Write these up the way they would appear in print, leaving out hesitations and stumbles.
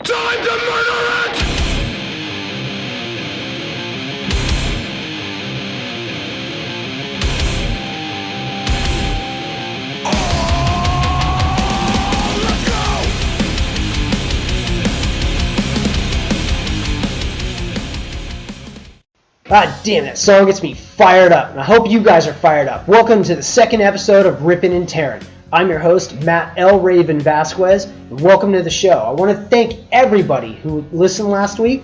Time to murder it! God damn, that song gets me fired up, and I hope you guys are fired up. Welcome to the second episode of Rippen and Terran. I'm your host, Matt L. Raven Vasquez, and welcome to the show. I want to thank everybody who listened last week.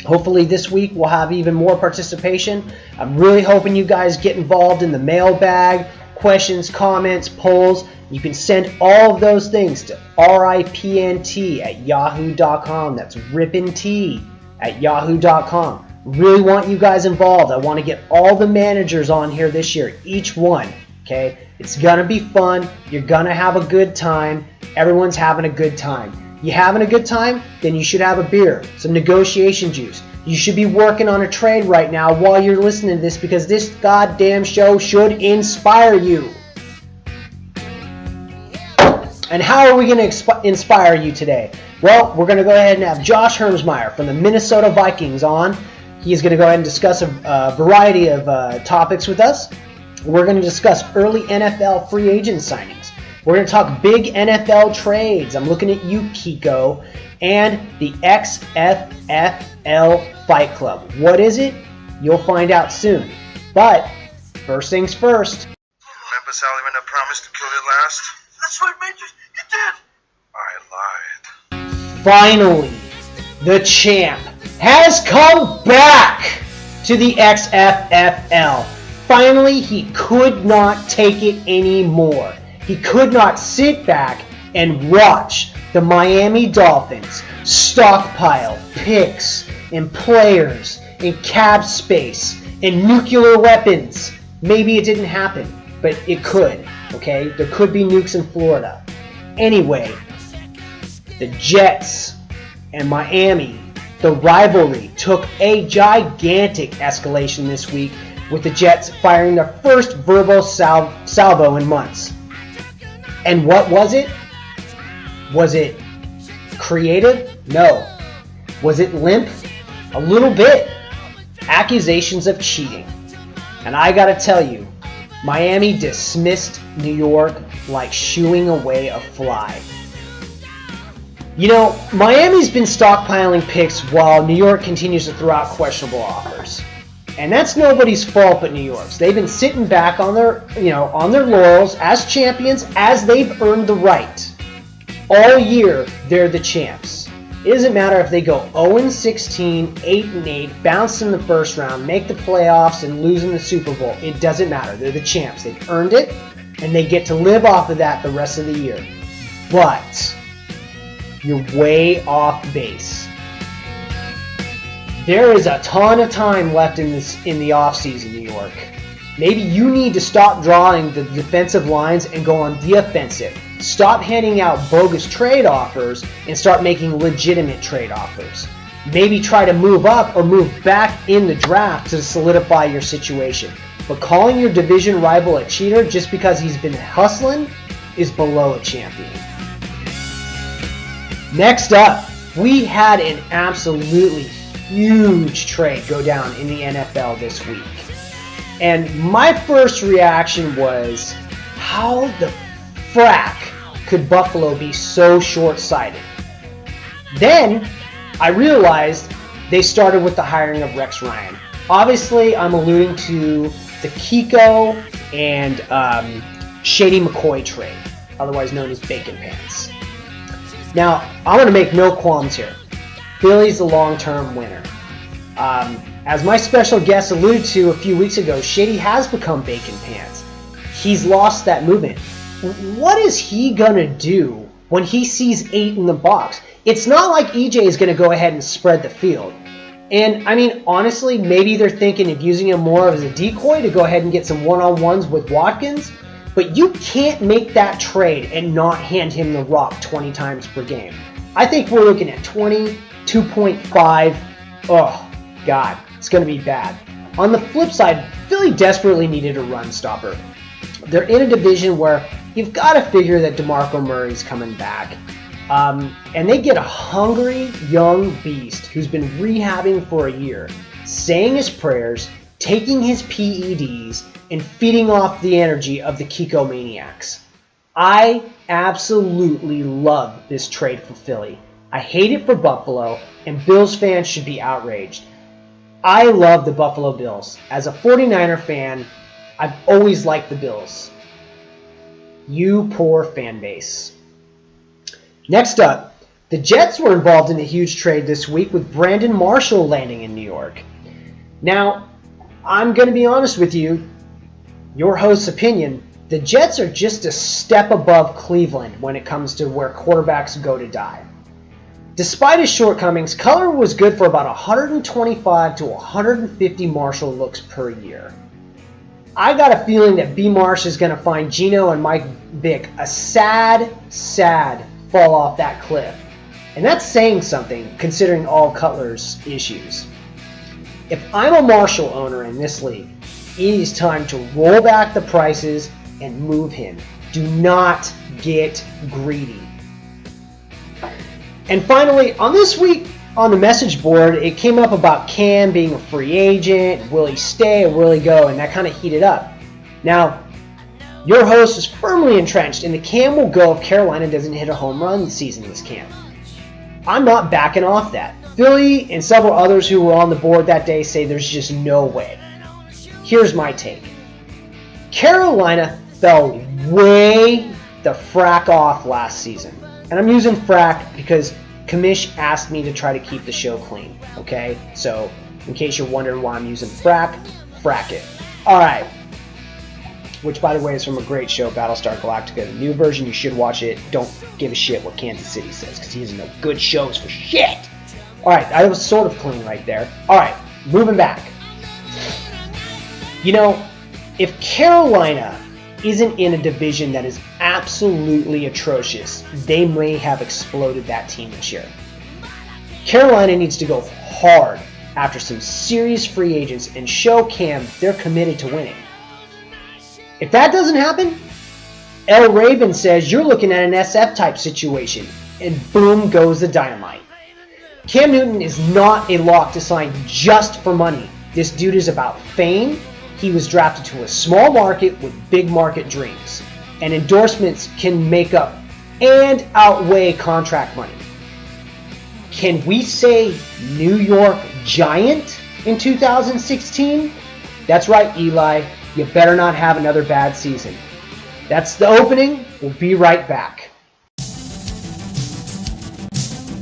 Hopefully this week we'll have even more participation. I'm really hoping you guys get involved in the mailbag, questions, comments, polls. You can send all of those things to ripnt@yahoo.com. That's rippent@yahoo.com. Really want you guys involved. I want to get all the managers on here this year, each one, okay? It's going to be fun. You're going to have a good time. Everyone's having a good time. You having a good time? Then you should have a beer, some negotiation juice. You should be working on a trade right now while you're listening to this because this goddamn show should inspire you. And how are we going to inspire you today? Well, we're going to go ahead and have Josh Hermsmeyer from the Minnesota Vikings on. He's going to go ahead and discuss a variety of topics with us. We're going to discuss early NFL free agent signings. We're going to talk big NFL trades. I'm looking at you, Kiko. And the XFFL Fight Club. What is it? You'll find out soon. But first things first. Remember, Sally, when I promised to kill you last? That's right, Major. You did. I lied. Finally, the champ has come back to the XFFL. Finally, he could not take it anymore. He could not sit back and watch the Miami Dolphins stockpile picks and players and cap space and nuclear weapons. Maybe it didn't happen, but it could, okay? There could be nukes in Florida. Anyway, the Jets and Miami, the rivalry took a gigantic escalation this week with the Jets firing their first verbal salvo in months. And what was it? Was it creative? No. Was it limp? A little bit. Accusations of cheating. And I gotta tell you, Miami dismissed New York like shooing away a fly. You know, Miami's been stockpiling picks while New York continues to throw out questionable offers. And that's nobody's fault but New York's. They've been sitting back on their laurels as champions as they've earned the right. All year, they're the champs. It doesn't matter if they go 0-16, 8-8, bounce in the first round, make the playoffs, and lose in the Super Bowl. It doesn't matter. They're the champs. They've earned it, and they get to live off of that the rest of the year. But you're way off base. There is a ton of time left in the offseason, New York. Maybe you need to stop drawing the defensive lines and go on the offensive. Stop handing out bogus trade offers and start making legitimate trade offers. Maybe try to move up or move back in the draft to solidify your situation. But calling your division rival a cheater just because he's been hustling is below a champion. Next up, we had an absolutely huge trade go down in the NFL this week. And my first reaction was, how the frack could Buffalo be so short-sighted? Then I realized they started with the hiring of Rex Ryan. Obviously, I'm alluding to the Kiko and Shady McCoy trade, otherwise known as Bacon Pants. Now, I'm going to make no qualms here. Philly's the long-term winner. As my special guest alluded to a few weeks ago, Shady has become Bacon Pants. He's lost that movement. What is he going to do when he sees 8 in the box? It's not like EJ is going to go ahead and spread the field. And, I mean, honestly, maybe they're thinking of using him more as a decoy to go ahead and get some one-on-ones with Watkins. But you can't make that trade and not hand him the rock 20 times per game. I think we're looking at 20, 2.5. Oh, God, it's going to be bad. On the flip side, Philly desperately needed a run stopper. They're in a division where you've got to figure that DeMarco Murray's coming back. And they get a hungry young beast who's been rehabbing for a year, saying his prayers, taking his PEDs, and feeding off the energy of the Kiko Maniacs. I absolutely love this trade for Philly. I hate it for Buffalo, and Bills fans should be outraged. I love the Buffalo Bills. As a 49er fan, I've always liked the Bills. You poor fan base. Next up, the Jets were involved in a huge trade this week with Brandon Marshall landing in New York. Now, I'm going to be honest with you, your host's opinion, the Jets are just a step above Cleveland when it comes to where quarterbacks go to die. Despite his shortcomings, Cutler was good for about 125 to 150 Marshall looks per year. I got a feeling that B. Marsh is going to find Geno and Mike Vick a sad fall off that cliff. And that's saying something considering all Cutler's issues. If I'm a Marshall owner in this league, it is time to roll back the prices and move him. Do not get greedy. And finally, on this week on the message board, it came up about Cam being a free agent. Will he stay or will he go? And that kind of heated up. Now, your host is firmly entrenched in the Cam will go if Carolina doesn't hit a home run season this Cam. I'm not backing off that. Philly and several others who were on the board that day say there's just no way. Here's my take. Carolina fell way the frack off last season. And I'm using frack because Kamish asked me to try to keep the show clean. Okay? So, in case you're wondering why I'm using frack it. Alright. Which, by the way, is from a great show, Battlestar Galactica. The new version, you should watch it. Don't give a shit what Kansas City says, because he doesn't know good shows for shit. Alright, I was sort of clean right there. Alright, moving back. You know, if Carolina isn't in a division that is absolutely atrocious, they may have exploded that team this year. Carolina needs to go hard after some serious free agents and show Cam they're committed to winning. If that doesn't happen, El Raven says you're looking at an SF type situation, and boom goes the dynamite. Cam Newton is not a lock to sign just for money. This dude is about fame. He was drafted to a small market with big market dreams, and endorsements can make up and outweigh contract money. Can we say New York Giant in 2016? That's right, Eli. You better not have another bad season. That's the opening. We'll be right back.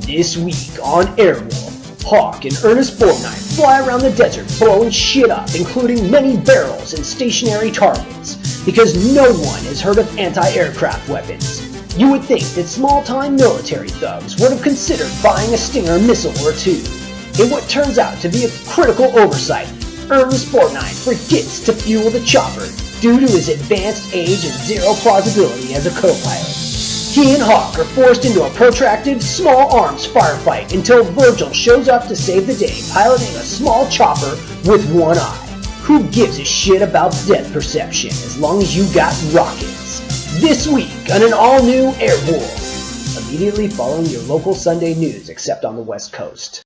This week on Airwolf, Hawk and Ernest Borgnine fly around the desert blowing shit up, including many barrels and stationary targets, because no one has heard of anti-aircraft weapons. You would think that small-time military thugs would have considered buying a Stinger missile or two. In what turns out to be a critical oversight, Ernest Borgnine forgets to fuel the chopper due to his advanced age and zero plausibility as a co-pilot. He and Hawk are forced into a protracted, small-arms firefight until Virgil shows up to save the day, piloting a small chopper with one eye. Who gives a shit about depth perception as long as you got rockets? This week on an all-new Airwolf, immediately following your local Sunday news except on the West Coast.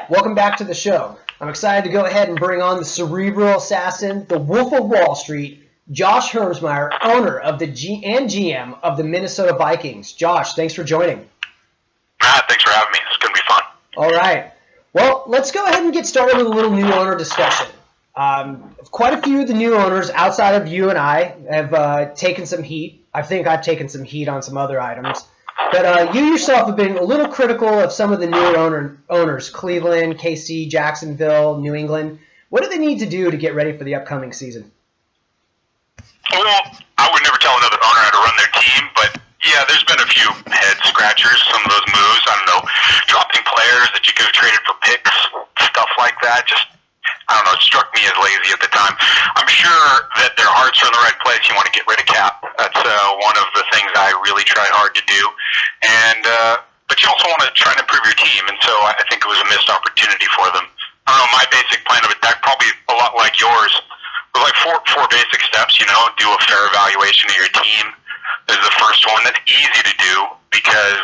Welcome back to the show. I'm excited to go ahead and bring on the cerebral assassin, the Wolf of Wall Street, Josh Hermsmeyer, owner of the GM of the Minnesota Vikings. Josh, thanks for joining. Thanks for having me. It's going to be fun. All right. Well, let's go ahead and get started with a little new owner discussion. Quite a few of the new owners outside of you and I have taken some heat. I think I've taken some heat on some other items. But you yourself have been a little critical of some of the newer owners, Cleveland, KC, Jacksonville, New England. What do they need to do to get ready for the upcoming season? Well, I would never tell another owner how to run their team, but Yeah, there's been a few head scratchers, some of those moves, I don't know, dropping players that you could have traded for picks, stuff like that. Just, I don't know, it struck me as lazy at the time. I'm sure that their hearts are in the right place. You want to get rid of cap. That's one of the things I really tried hard to do. And, but you also want to try and improve your team, and so I think it was a missed opportunity for them. I don't know, my basic plan of attack, probably a lot like yours, was like four basic steps, you know, do a fair evaluation of your team. Is the first one. That's easy to do because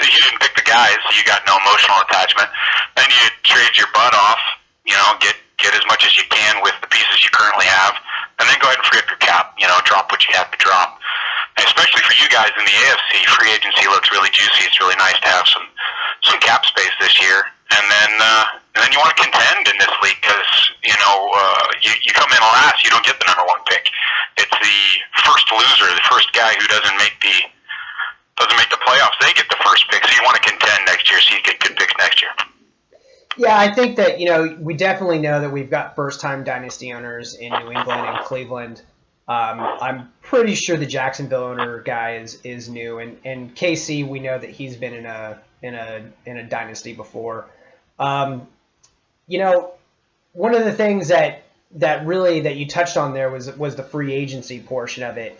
you didn't pick the guys, so you got no emotional attachment. Then you trade your butt off, you know, get as much as you can with the pieces you currently have, and then go ahead and free up your cap, you know, drop what you have to drop. And especially for you guys in the AFC, free agency looks really juicy. It's really nice to have some cap space this year. And then you want to contend in this league because, you know, you come in last, you don't get the number one pick. It's the first loser, the first guy who doesn't make the playoffs. They get the first pick, so you want to contend next year so you get good picks next year. Yeah, I think that, you know, we definitely know that we've got first-time dynasty owners in New England and Cleveland. I'm pretty sure the Jacksonville owner guy is new, and KC, we know that he's been in a dynasty before. You know, one of the things that you touched on there was the free agency portion of it.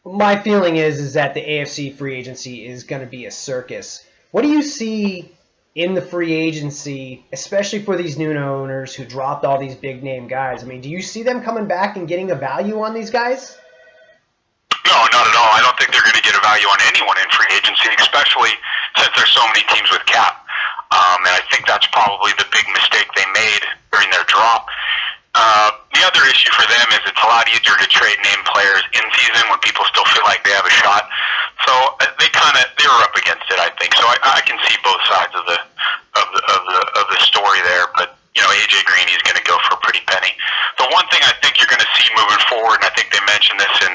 My feeling is that the AFC free agency is going to be a circus. What do you see in the free agency, especially for these new owners who dropped all these big name guys? I mean, do you see them coming back and getting a value on these guys? No, not at all. I don't think they're going to get a value on anyone in free agency, especially since there's so many teams with cap. And I think that's probably the big mistake they made during their drop. The other issue for them is it's a lot easier to trade name players in season when people still feel like they have a shot. So they were up against it, I think. So I can see both sides of the story there. But you know, AJ Green, he's going to go for a pretty penny. The one thing I think you're going to see moving forward, and I think they mentioned this in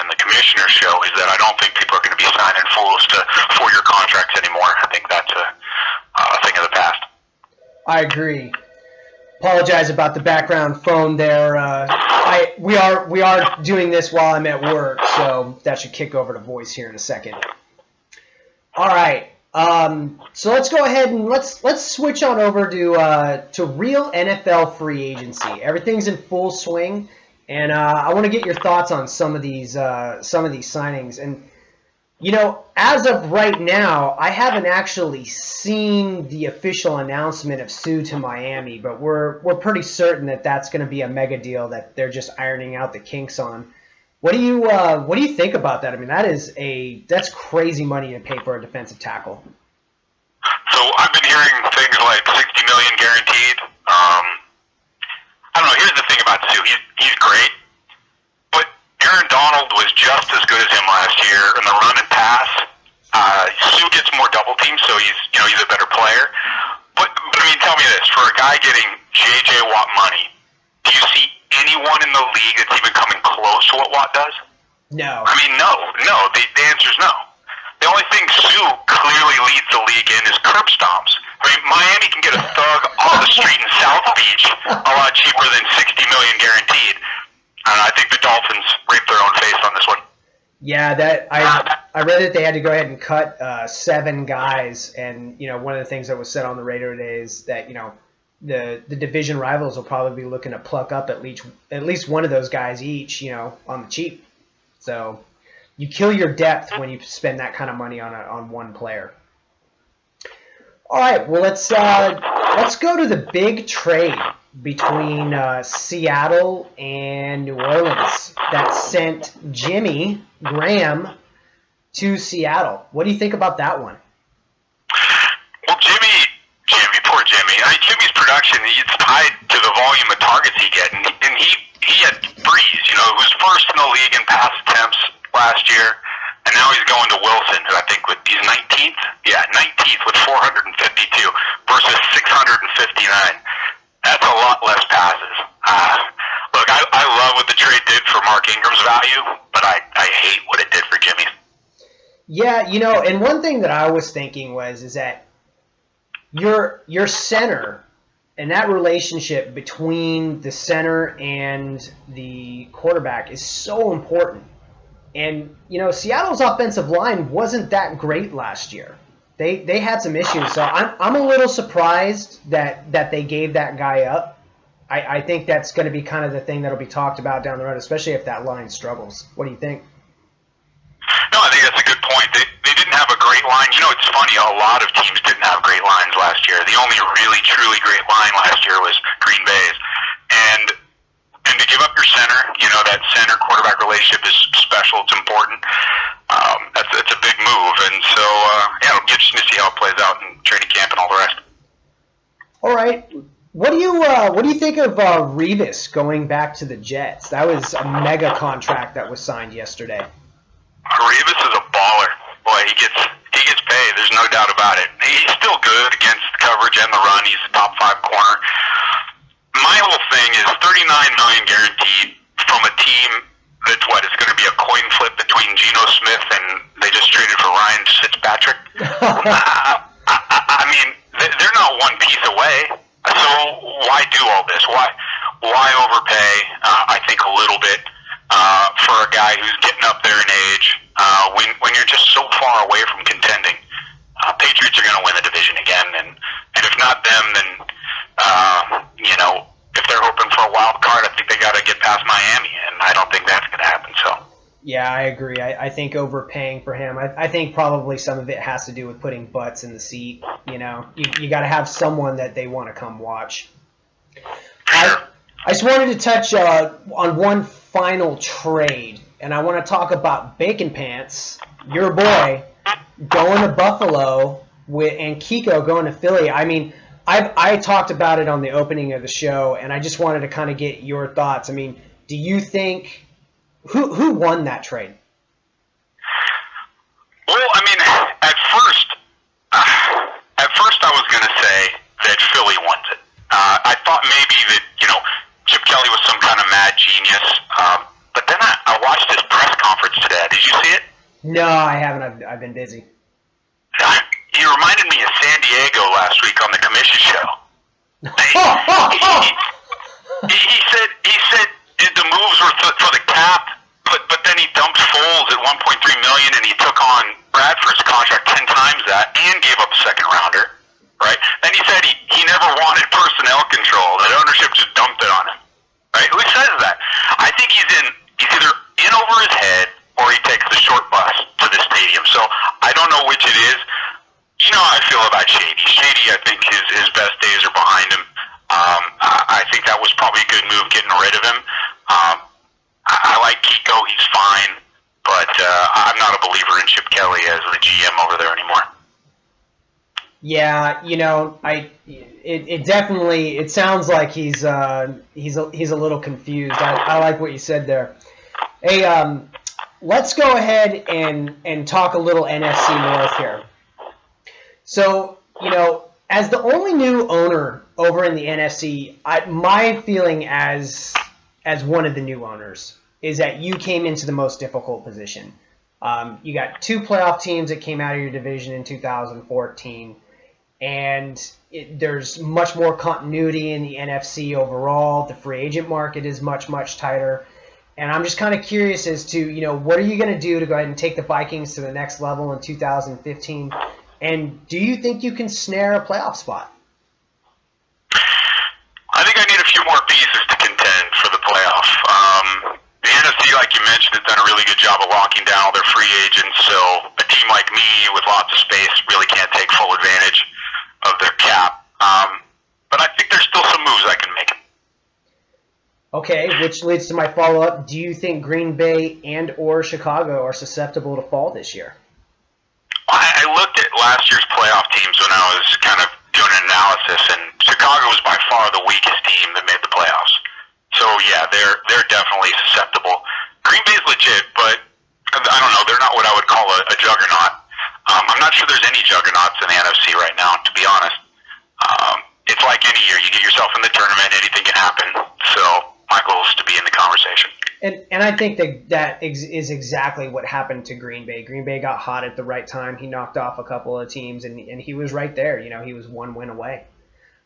the commissioner show, is that I don't think people are going to be signing fools to 4-year contracts anymore. I think that's a thing of the past. I agree. Apologize about the background phone there. We are doing this while I'm at work, so that should kick over to voice here in a second. All right. So let's go ahead and let's switch on over to real NFL free agency. Everything's in full swing, and I want to get your thoughts on some of these signings. And you know, as of right now, I haven't actually seen the official announcement of Sue to Miami, but we're pretty certain that that's going to be a mega deal that they're just ironing out the kinks on. What do you think about that? I mean, that's crazy money to pay for a defensive tackle. So I've been hearing things like $60 million guaranteed. I don't know. Here's the thing about Sue. He's great. Aaron Donald was just as good as him last year in the run and pass. Sue gets more double teams, so he's a better player. But I mean, tell me this: for a guy getting J.J. Watt money, do you see anyone in the league that's even coming close to what Watt does? No. I mean, no. The answer is no. The only thing Sue clearly leads the league in is curb stomps. I mean, Miami can get a thug off the street in South Beach a lot cheaper than $60 million guaranteed. I think the Dolphins raped their own face on this one. Yeah, I read that they had to go ahead and cut 7 guys, and you know, one of the things that was said on the radio today is that, you know, the division rivals will probably be looking to pluck up at least one of those guys each, you know, on the cheap. So you kill your depth when you spend that kind of money on one player. All right, well let's go to the big trade between Seattle and New Orleans that sent Jimmy Graham to Seattle. What do you think about that one? Well, poor Jimmy. I mean, Jimmy's production, it's tied to the volume of targets he gets, and he had Breeze, you know, who was first in the league in pass attempts last year, and now he's going to Wilson, who I think he's 19th? Yeah, 19th with 452 versus 659. That's a lot less passes. Look, I love what the trade did for Mark Ingram's value, but I hate what it did for Jimmy's. Yeah, you know, and one thing that I was thinking is that your center and that relationship between the center and the quarterback is so important. And, Seattle's offensive line wasn't that great last year. They had some issues, so I'm a little surprised that they gave that guy up. I think that's going to be kind of the thing that'll be talked about down the road, especially if that line struggles. What do you think? No, I think that's a good point. They didn't have a great line. It's funny, a lot of teams didn't have great lines last year. The only really, truly great line last year was Green Bay's. And to give up your center, that center-quarterback relationship is special. It's important. It's a big move. And so, it'll be interesting to see how it plays out in training camp and all the rest. All right. What do you think of Revis going back to the Jets? That was a mega contract that was signed yesterday. Revis is a baller. Boy, he gets paid. There's no doubt about it. He's still good against coverage and the run. He's a top 5 corner. My whole thing is $39 million guaranteed from a team that's it's going to be a coin flip between Geno Smith and they just traded for Ryan Fitzpatrick. I mean, they're not one piece away. So why do all this? Why overpay? I think a little bit for a guy who's getting up there in age. When you're just so far away from contending, Patriots are going to win the division again, and if not them, then if they're hoping for a wild card, I think they got to get past Miami, and I don't think that's going to happen. So. Yeah, I agree. I think overpaying for him. I think probably some of it has to do with putting butts in the seat. You got to have someone that they want to come watch. I just wanted to touch on one final trade, and I want to talk about Bacon Pants, your boy, going to Buffalo and Kiko going to Philly. I mean, I talked about it on the opening of the show, and I just wanted to kind of get your thoughts. I mean, do you think who won that trade? Well, I mean, at first I was going to say that Philly won it. I thought maybe that Chip Kelly was some kind of mad genius, but then I watched his press conference today. Did you see it? No, I haven't. I've been busy. He reminded me of San Diego last week on the commission show. He said the moves were for the cap, but then he dumped Foles at $1.3 million, and he took on Bradford's contract 10 times that, and gave up a second rounder. Right? Then he said he never wanted personnel control. That ownership just dumped it on him. Right? Who says that? I think he's either in over his head or he takes the short bus to the stadium. So I don't know which it is. You know how I feel about Shady. Shady, I think his best days are behind him. I think that was probably a good move getting rid of him. I like Kiko. He's fine. But I'm not a believer in Chip Kelly as the GM over there anymore. Yeah, it definitely sounds like he's a little confused. I like what you said there. Hey, let's go ahead and talk a little NFC North here. So, as the only new owner over in the NFC, my feeling as one of the new owners is that you came into the most difficult position. You got 2 playoff teams that came out of your division in 2014. And there's much more continuity in the NFC overall. The free agent market is much, much tighter. And I'm just kind of curious as to, what are you going to do to go ahead and take the Vikings to the next level in 2015? And do you think you can snare a playoff spot? I think I need a few more pieces to contend for the playoff. The NFC, like you mentioned, has done a really good job of locking down all their free agents. So a team like me with lots of space really can't take full advantage of their cap. But I think there's still some moves I can make. Okay, which leads to my follow-up. Do you think Green Bay and or Chicago are susceptible to fall this year? I looked at last year's playoff teams when I was kind of doing an analysis, and Chicago was by far the weakest team that made the playoffs. So, yeah, they're definitely susceptible. Green Bay's legit, but I don't know. They're not what I would call a juggernaut. I'm not sure there's any juggernauts in the NFC right now, to be honest. It's like any year. You get yourself in the tournament, anything can happen. So my goal is to be in the conversation. And I think that is exactly what happened to Green Bay. Green Bay got hot at the right time. He knocked off a couple of teams, and he was right there. He was 1 win away.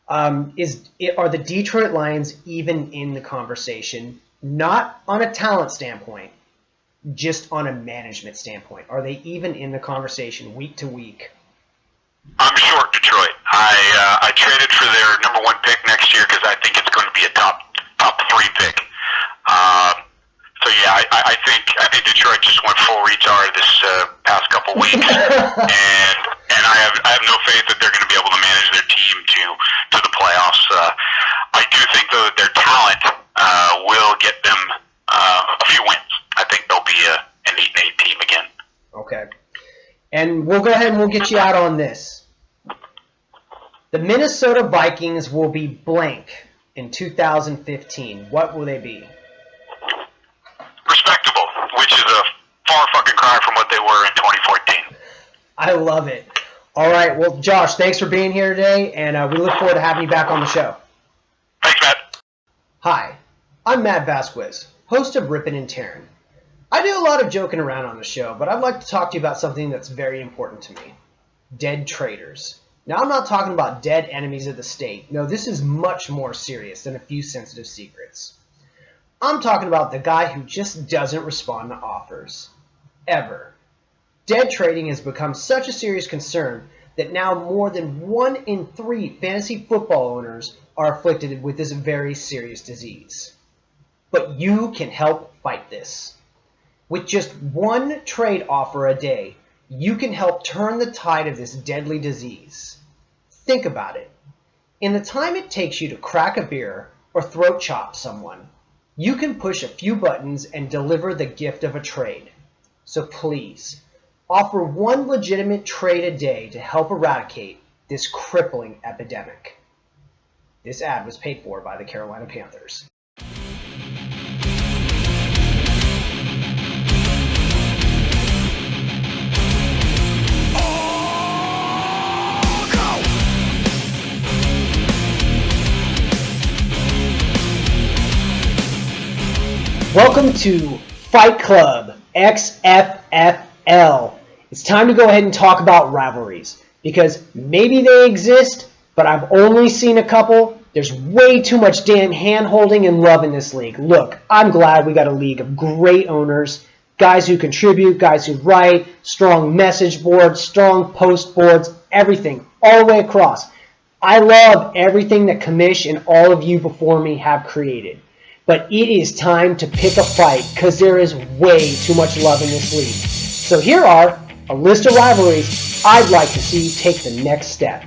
Are the Detroit Lions even in the conversation? Not on a talent standpoint, just on a management standpoint? Are they even in the conversation week to week? I'm short Detroit. I traded for their number 1 pick next year because I think it's going to be a top 3 pick. So yeah, I think Detroit just went full retard this past couple weeks, and I have no faith that they're going to be able to manage their team to the playoffs. I do think though that their talent will get them a few wins. I think they'll be an 8-8 team again. Okay, and we'll go ahead and we'll get you out on this. The Minnesota Vikings will be blank in 2015. What will they be? Respectable, which is a far fucking cry from what they were in 2014. I love it. All right, well, Josh, thanks for being here today, and we look forward to having you back on the show. Thanks, Matt. Hi, I'm Matt Vasquez, host of Rippen and Taryn. I do a lot of joking around on the show, but I'd like to talk to you about something that's very important to me. Dead traitors. Now, I'm not talking about dead enemies of the state. No, this is much more serious than a few sensitive secrets. I'm talking about the guy who just doesn't respond to offers. Ever. Dead trading has become such a serious concern that now more than 1 in 3 fantasy football owners are afflicted with this very serious disease. But you can help fight this. With just 1 trade offer a day, you can help turn the tide of this deadly disease. Think about it. In the time it takes you to crack a beer or throat chop someone, you can push a few buttons and deliver the gift of a trade. So please, offer 1 legitimate trade a day to help eradicate this crippling epidemic. This ad was paid for by the Carolina Panthers. Welcome to Fight Club XFFL. It's time to go ahead and talk about rivalries, because maybe they exist, but I've only seen a couple. There's way too much damn hand-holding and love in this league. Look, I'm glad we got a league of great owners, guys who contribute, guys who write, strong message boards, strong post boards, everything, all the way across. I love everything that Kamish and all of you before me have created. But it is time to pick a fight, because there is way too much love in this league. So here are a list of rivalries I'd like to see take the next step.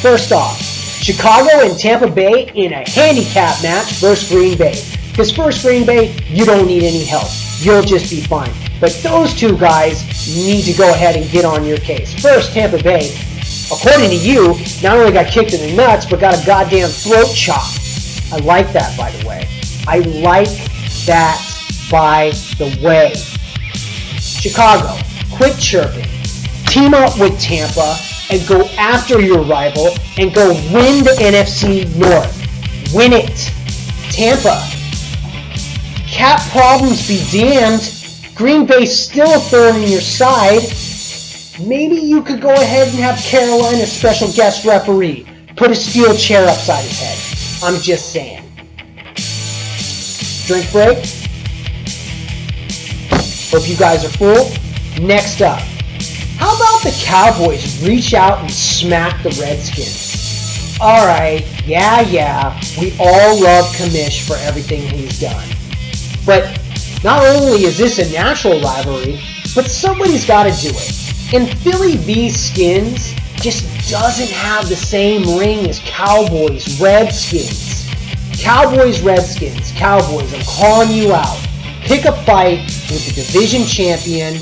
First off, Chicago and Tampa Bay in a handicap match versus Green Bay. Because first, Green Bay, you don't need any help. You'll just be fine. But those two guys need to go ahead and get on your case. First, Tampa Bay, according to you, not only got kicked in the nuts, but got a goddamn throat chop. I like that, by the way. I like that, by the way. Chicago, quit chirping. Team up with Tampa and go after your rival and go win the NFC North. Win it. Tampa. Cap problems be damned. Green Bay's still a thorn in your side. Maybe you could go ahead and have Carolina's special guest referee put a steel chair upside his head. I'm just saying. Drink break. Hope you guys are full. Next up, how about the Cowboys reach out and smack the Redskins? Alright, yeah, we all love Kamish for everything he's done. But not only is this a natural rivalry, but somebody's got to do it. And Philly v. Skins just doesn't have the same ring as Cowboys Redskins. Cowboys, Redskins, Cowboys, I'm calling you out. Pick a fight with the division champion,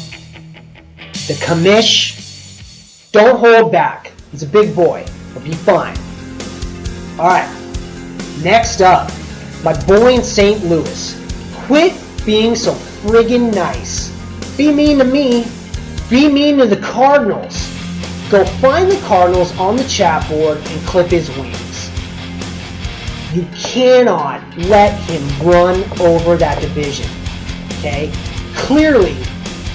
the Kamish. Don't hold back. He's a big boy. He'll be fine. Alright, next up, my boy in St. Louis. Quit being so friggin' nice. Be mean to me. Be mean to the Cardinals. Go find the Cardinals on the chat board and clip his wings. You cannot let him run over that division, okay? Clearly,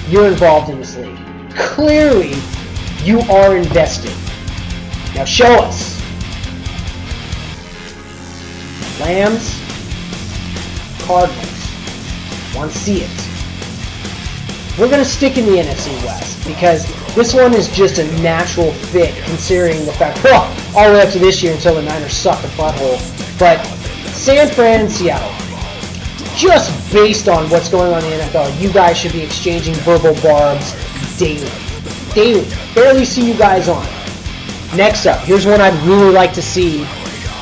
you're involved in this league. Clearly, you are invested. Now show us. Lambs, Cardinals. Want to see it. we're going to stick in the NFC West because this one is just a natural fit considering the fact, well, all the way up to this year until the Niners suck a butthole. But San Fran and Seattle, just based on what's going on in the NFL, you guys should be exchanging verbal barbs daily. Daily. Barely see you guys on. Next up, here's one I'd really like to see.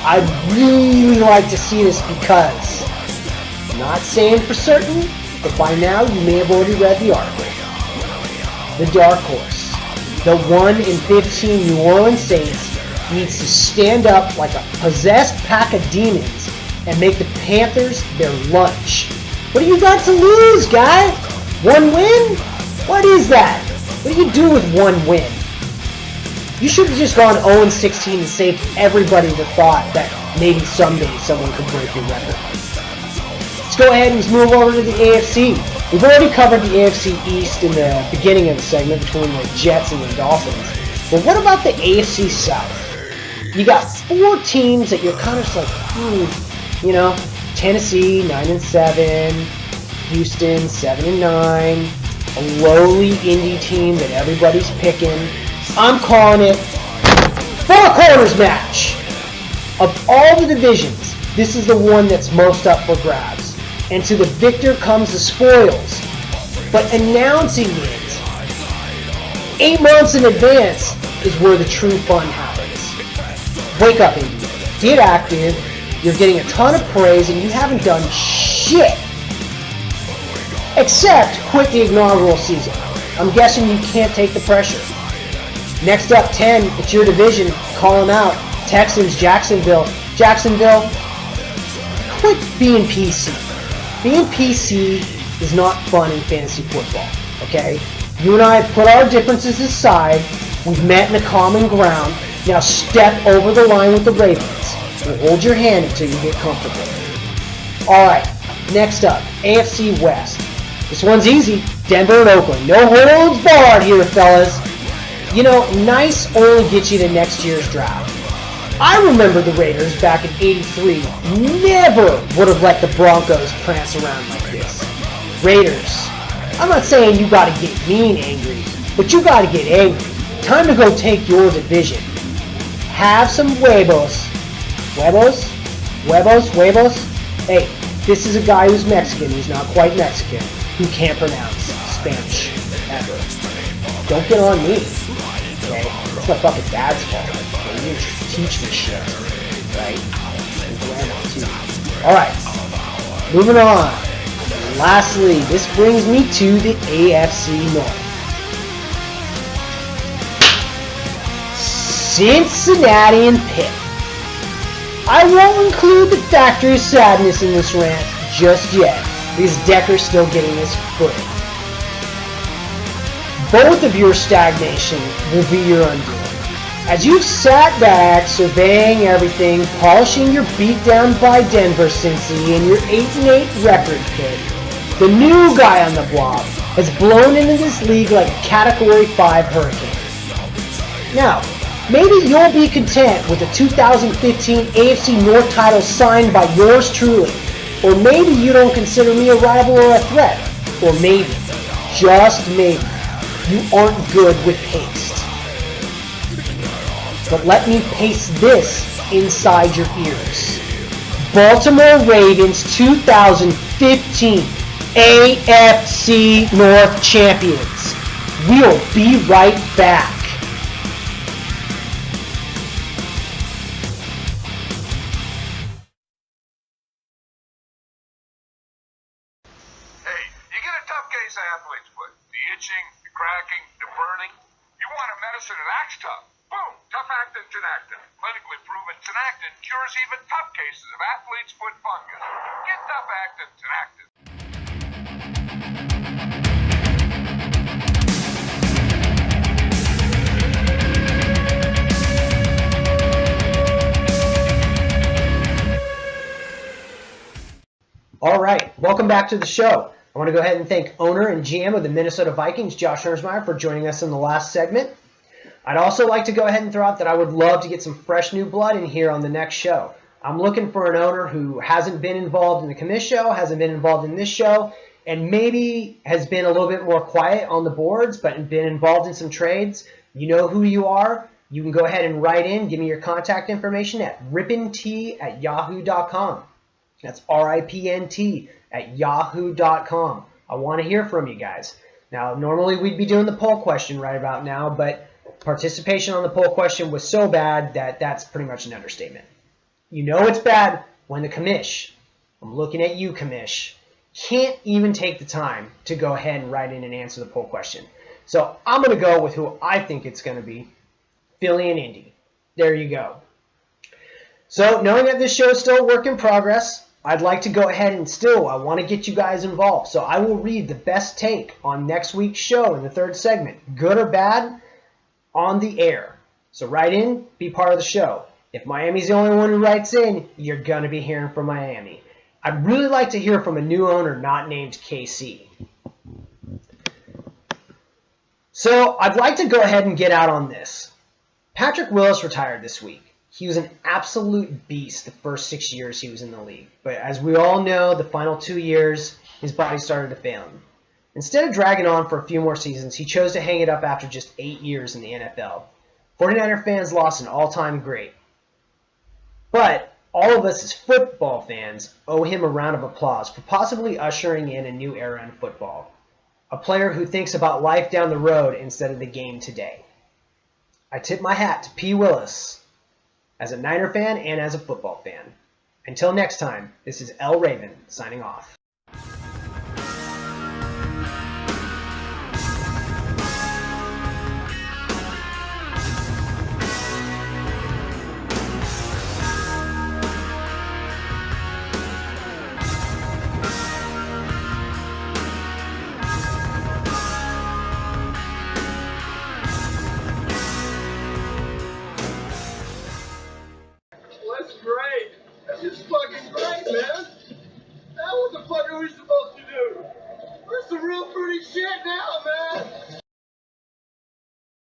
I'd really like to see this because, I'm not saying for certain, but by now you may have already read the article. The dark horse, the 1-15 New Orleans Saints, needs to stand up like a possessed pack of demons and make the Panthers their lunch. What do you got to lose, guy? One win? What is that? What do you do with one win? You should have just gone 0-16 and saved everybody that thought that maybe someday someone could break your record. Let's go ahead and move over to the AFC. We've already covered the AFC East in the beginning of the segment between the Jets and the Dolphins. But what about the AFC South? You got 4 teams that you're kind of just like, you know, Tennessee 9-7, Houston 7-9, a lowly Indy team that everybody's picking. I'm calling it 4 corners match. Of all the divisions, this is the one that's most up for grabs. And to the victor comes the spoils. But announcing it 8 months in advance is where the true fun happens. Wake up, Indy. Get active. You're getting a ton of praise and you haven't done shit. Except quit the inaugural season. I'm guessing you can't take the pressure. Next up, 10, it's your division. Call them out. Texans, Jacksonville. Jacksonville, quit being PC. Being PC is not fun in fantasy football, okay? You and I have put our differences aside. We've met in a common ground. Now step over the line with the Ravens. We'll hold your hand until you get comfortable. Alright, next up, AFC West. This one's easy. Denver and Oakland. No holds barred here, fellas. You know, nice only gets you to next year's draft. I remember the Raiders back in '83 never would have let the Broncos prance around like this. Raiders, I'm not saying you gotta get mean angry, but you gotta get angry. Time to go take your division. Have some huevos. Huevos? Huevos? Huevos? Hey, this is a guy who's Mexican, who's not quite Mexican, who can't pronounce Spanish ever. Don't get on me. Okay? That's my fucking dad's fault. Okay? You didn't teach me shit. Right? And grandma too. Alright. Moving on. Lastly, this brings me to the AFC North. Cincinnati and Pitt. I won't include the factor of sadness in this rant just yet, because Decker's still getting his footing. Both of your stagnation will be your undoing. As you've sat back, surveying everything, polishing your beat down by Denver Cincy and your 8-8 record pick, the new guy on the block has blown into this league like a Category 5 hurricane. Now, maybe you'll be content with the 2015 AFC North title signed by yours truly. Or maybe you don't consider me a rival or a threat. Or maybe, just maybe, you aren't good with paste. But let me paste this inside your ears. Baltimore Ravens 2015 AFC North champions. We'll be right back. Athlete's foot. The itching, the cracking, the burning. You want a medicine that acts tough. Boom! Tough Actin Tinactin. Clinically proven Tinactin cures even tough cases of athlete's foot fungus. Get Tough Actin Tinactin. All right, welcome back to the show. I want to go ahead and thank owner and GM of the Minnesota Vikings, Josh Hermsmeyer, for joining us in the last segment. I'd also like to go ahead and throw out that I would love to get some fresh new blood in here on the next show. I'm looking for an owner who hasn't been involved in the commiss show, hasn't been involved in this show, and maybe has been a little bit more quiet on the boards, but been involved in some trades, you know who you are. You can go ahead and write in. Give me your contact information at rippent@yahoo.com. That's RIPNT@yahoo.com. I want to hear from you guys. Now, normally we'd be doing the poll question right about now, but participation on the poll question was so bad that that's pretty much an understatement. You know it's bad when the commish, I'm looking at you, commish, can't even take the time to go ahead and write in and answer the poll question. So I'm going to go with who I think it's going to be, Philly and Indy. There you go. So knowing that this show is still a work in progress, I'd like to go ahead and I want to get you guys involved. So I will read the best take on next week's show in the third segment, good or bad, on the air. So write in, be part of the show. If Miami's the only one who writes in, you're going to be hearing from Miami. I'd really like to hear from a new owner not named KC. So I'd like to go ahead and get out on this. Patrick Willis retired this week. He was an absolute beast the first 6 years he was in the league. But as we all know, the final 2 years, his body started to fail him. Instead of dragging on for a few more seasons, he chose to hang it up after just 8 years in the NFL. 49er fans lost an all-time great. But all of us as football fans owe him a round of applause for possibly ushering in a new era in football. A player who thinks about life down the road instead of the game today. I tip my hat to P. Willis as a Niner fan and as a football fan. Until next time, this is L. Raven signing off. That's great. That's just fucking great, man. Now what the fuck are we supposed to do? We're some real fruity shit now.